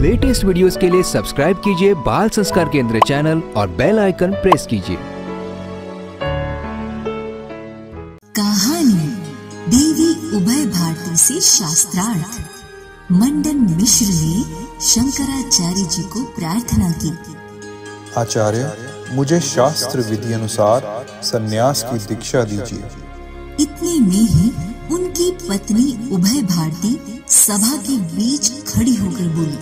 Latest videos के लिए subscribe कीजिए बाल संस्कार केंद्र चैनल और बेल आइकन प्रेस कीजिए। कहानी देवी उभय भारती से शास्त्रार्थ। मंडन मिश्र ने शंकराचार्य जी को प्रार्थना की। आचार्य, मुझे शास्त्र विधि अनुसार संन्यास की दीक्षा दीजिए। इतने में ही उनकी पत्नी उभय भारती सभा के बीच खड़ी होकर बोली,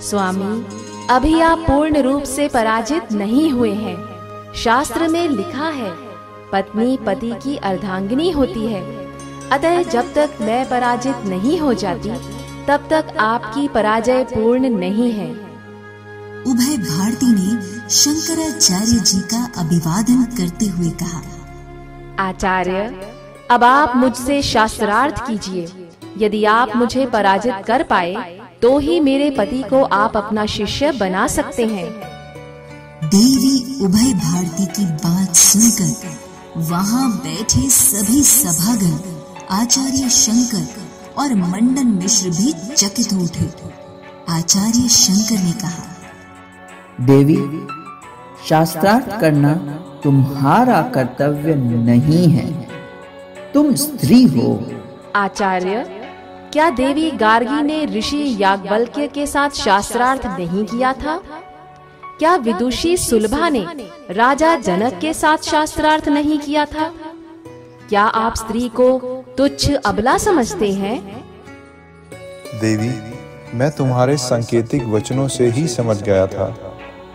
स्वामी, अभी आप पूर्ण रूप से पराजित नहीं हुए हैं। शास्त्र में लिखा है, पत्नी पति की अर्धांगिनी होती है। अतः जब तक मैं पराजित नहीं हो जाती, तब तक आपकी पराजय पूर्ण नहीं है। उभय भारती ने शंकराचार्य जी का अभिवादन करते हुए कहा, आचार्य, अब आप मुझसे शास्त्रार्थ कीजिए। यदि आप मुझे पराजित कर पाए तो ही मेरे पति को आप अपना शिष्य बना सकते हैं। देवी उभय भारती की बात सुनकर वहाँ बैठे सभी सभागण, आचार्य शंकर और मंडन मिश्र भी चकित उठे। आचार्य शंकर ने कहा, देवी, शास्त्रार्थ करना तुम्हारा कर्तव्य नहीं है, तुम स्त्री हो। आचार्य, क्या देवी गार्गी ने ऋषि याज्ञवल्क्य के साथ शास्त्रार्थ नहीं किया था? क्या विदुषी सुलभा ने राजा जनक के साथ शास्त्रार्थ नहीं किया था? क्या आप स्त्री को तुच्छ अबला समझते हैं? देवी, मैं तुम्हारे सांकेतिक वचनों से ही समझ गया था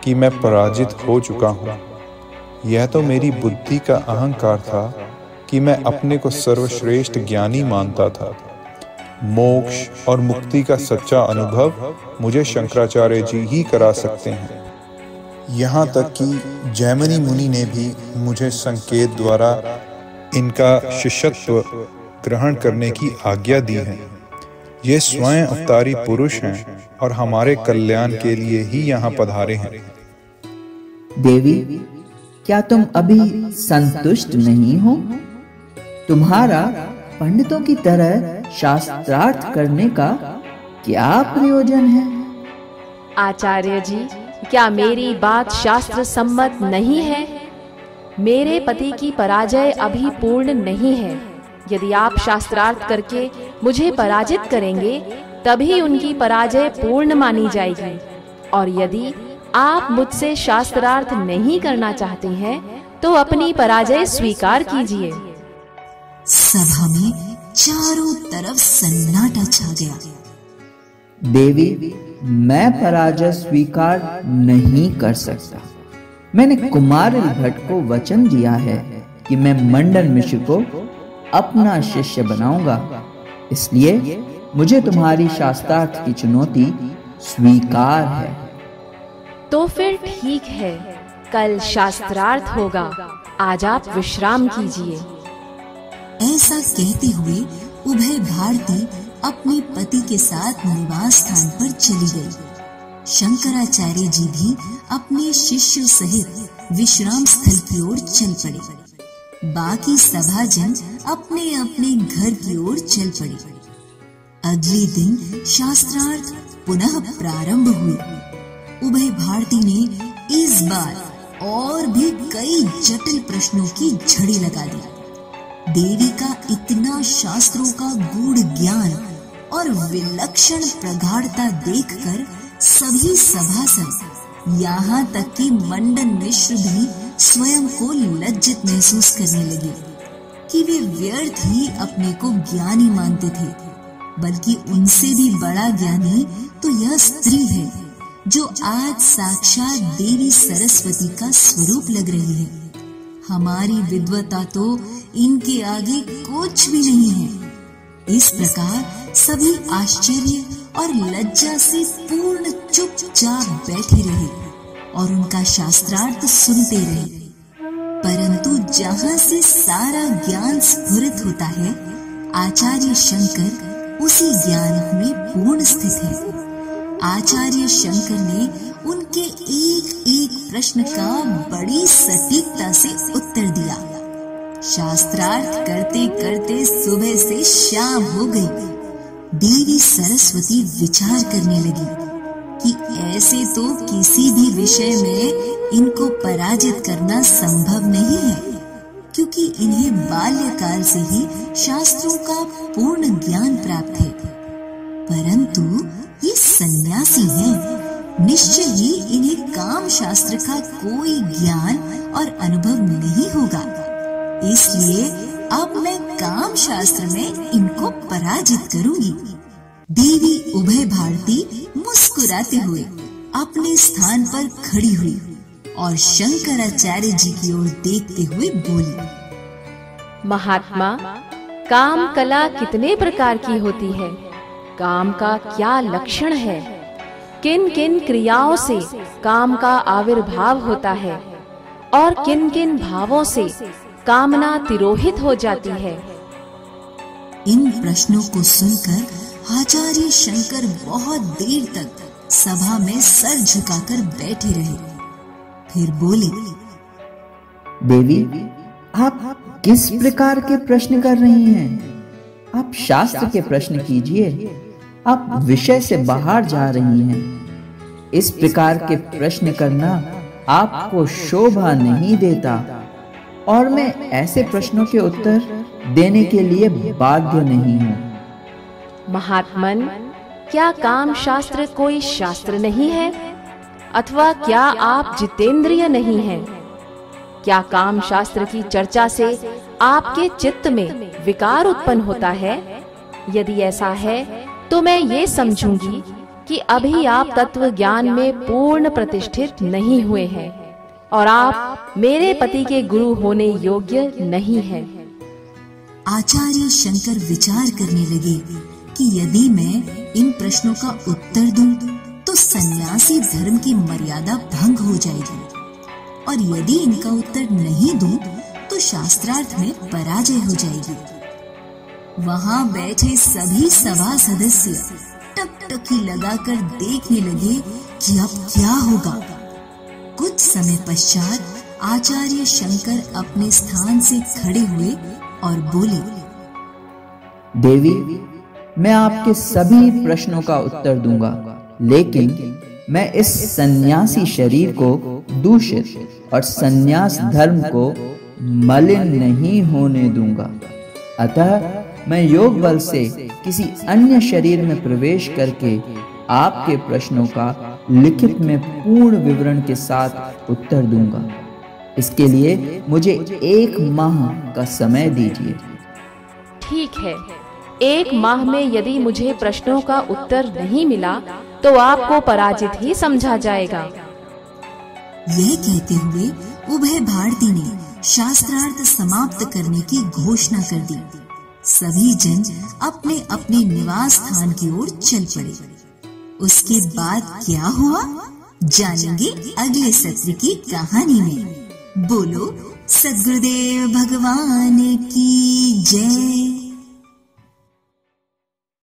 कि मैं पराजित हो चुका हूँ। यह तो मेरी बुद्धि का अहंकार था कि मैं अपने को सर्वश्रेष्ठ ज्ञानी मानता था। मोक्ष और मुक्ति का सच्चा अनुभव मुझे शंकराचार्य जी ही करा सकते हैं। यहाँ तक कि जैमिनी मुनि ने भी मुझे संकेत द्वारा इनका शिष्यत्व ग्रहण करने की आज्ञा दी है। ये स्वयं अवतारी पुरुष हैं और हमारे कल्याण के लिए ही यहाँ पधारे हैं। देवी, क्या तुम अभी संतुष्ट नहीं हो? तुम्हारा पंडितों की तरह शास्त्रार्थ करने का क्या प्रयोजन है? आचार्य जी, क्या मेरी बात शास्त्र सम्मत नहीं है? मेरे पति की पराजय अभी पूर्ण नहीं है। यदि आप शास्त्रार्थ करके मुझे पराजित करेंगे, तभी उनकी पराजय पूर्ण मानी जाएगी। और यदि आप मुझसे शास्त्रार्थ नहीं करना चाहते हैं, तो अपनी पराजय स्वीकार कीजिए। सभा में चारों तरफ सन्नाटा छा गया। देवी, मैं पराजय स्वीकार नहीं कर सकता। मैंने कुमारिल भट्ट को वचन दिया है कि मैं मंडन मिश्र को अपना शिष्य बनाऊंगा। इसलिए मुझे तुम्हारी शास्त्रार्थ की चुनौती स्वीकार है। तो फिर ठीक है, कल शास्त्रार्थ होगा। आज आप विश्राम कीजिए। ऐसा कहते हुए उभय भारती अपने पति के साथ निवास स्थान पर चली गई। शंकराचार्य जी भी अपने शिष्यों सहित विश्राम स्थल की ओर चल पड़े। बाकी सभाजन अपने अपने घर की ओर चल पड़े। अगले दिन शास्त्रार्थ पुनः प्रारंभ हुई। उभय भारती ने इस बार और भी कई जटिल प्रश्नों की झड़ी लगा दी। देवी का इतना शास्त्रों का गूढ़ ज्ञान और विलक्षण प्रगाढ़ता देखकर सभी सभासद, यहाँ तक कि मंडन मिश्र भी स्वयं को लज्जित महसूस करने लगे कि वे व्यर्थ ही अपने को ज्ञानी मानते थे। बल्कि उनसे भी बड़ा ज्ञानी तो यह स्त्री है, जो आज साक्षात देवी सरस्वती का स्वरूप लग रही है। हमारी विद्वता तो इनके आगे कुछ भी नहीं है। इस प्रकार सभी आश्चर्य और लज्जा से पूर्ण चुपचाप बैठे रहे और उनका शास्त्रार्थ सुनते रहे। परंतु जहाँ से सारा ज्ञान स्फुरित होता है, आचार्य शंकर उसी ज्ञान में पूर्ण स्थित है। आचार्य शंकर ने उनके एक एक प्रश्न का बड़ी सटीकता से उत्तर दिया। शास्त्रार्थ करते करते सुबह से शाम हो गई। देवी सरस्वती विचार करने लगी। वैसे तो किसी भी विषय में इनको पराजित करना संभव नहीं है, क्योंकि इन्हें बाल्यकाल से ही शास्त्रों का पूर्ण ज्ञान प्राप्त है। परंतु ये सन्यासी हैं, निश्चय ही इन्हें काम शास्त्र का कोई ज्ञान और अनुभव नहीं होगा। इसलिए अब मैं काम शास्त्र में इनको पराजित करूंगी। देवी उभय भारती मुस्कुराते हुए अपने स्थान पर खड़ी हुई और शंकराचार्य जी की ओर देखते हुए बोली, महात्मा, काम कला कितने प्रकार की होती है? काम का क्या लक्षण है? किन किन क्रियाओं से काम का आविर्भाव होता है और किन किन भावों से कामना तिरोहित हो जाती है? इन प्रश्नों को सुनकर आचार्य शंकर बहुत देर तक सभा में सर झुकाकर बैठे रहे। फिर बोले, देवी, आप किस प्रकार के प्रश्न कर रही हैं? आप शास्त्र के प्रश्न कीजिए। आप विषय से बाहर जा रही हैं। इस प्रकार के प्रश्न करना आपको शोभा नहीं देता और मैं ऐसे प्रश्नों के उत्तर देने के लिए बाध्य नहीं हूँ। महात्मन, क्या काम शास्त्र कोई शास्त्र नहीं है? अथवा क्या आप जितेंद्रिय नहीं हैं? क्या काम शास्त्र की चर्चा से आपके चित्त में विकार उत्पन्न होता है? यदि ऐसा है तो मैं ये समझूंगी कि अभी आप तत्व ज्ञान में पूर्ण प्रतिष्ठित नहीं हुए हैं और आप मेरे पति के गुरु होने योग्य नहीं हैं। आचार्य शंकर विचार करने लगे कि यदि मैं इन प्रश्नों का उत्तर दूं तो सन्यासी धर्म की मर्यादा भंग हो जाएगी, और यदि इनका उत्तर नहीं दूं तो शास्त्रार्थ में पराजय हो जाएगी। वहां बैठे सभी सभा सदस्य टकटकी लगाकर देखने लगे कि अब क्या होगा। कुछ समय पश्चात आचार्य शंकर अपने स्थान से खड़े हुए और बोले, देवी, मैं आपके सभी प्रश्नों का उत्तर दूंगा, लेकिन मैं इस सन्यासी शरीर को दूषित और सन्यास धर्म को मलिन नहीं होने दूंगा। अतः मैं योग बल से किसी अन्य शरीर में प्रवेश करके आपके प्रश्नों का लिखित में पूर्ण विवरण के साथ उत्तर दूंगा। इसके लिए मुझे 1 माह का समय दीजिए। ठीक है, 1 माह में यदि मुझे प्रश्नों का उत्तर नहीं मिला तो आपको पराजित ही समझा जाएगा। यह कहते हुए उभय भारती ने शास्त्रार्थ समाप्त करने की घोषणा कर दी। सभी जन अपने अपने निवास स्थान की ओर चल पड़े। उसके बाद क्या हुआ जानेंगे अगले सत्र की कहानी में। बोलो सद्गुरुदेव भगवान की जय।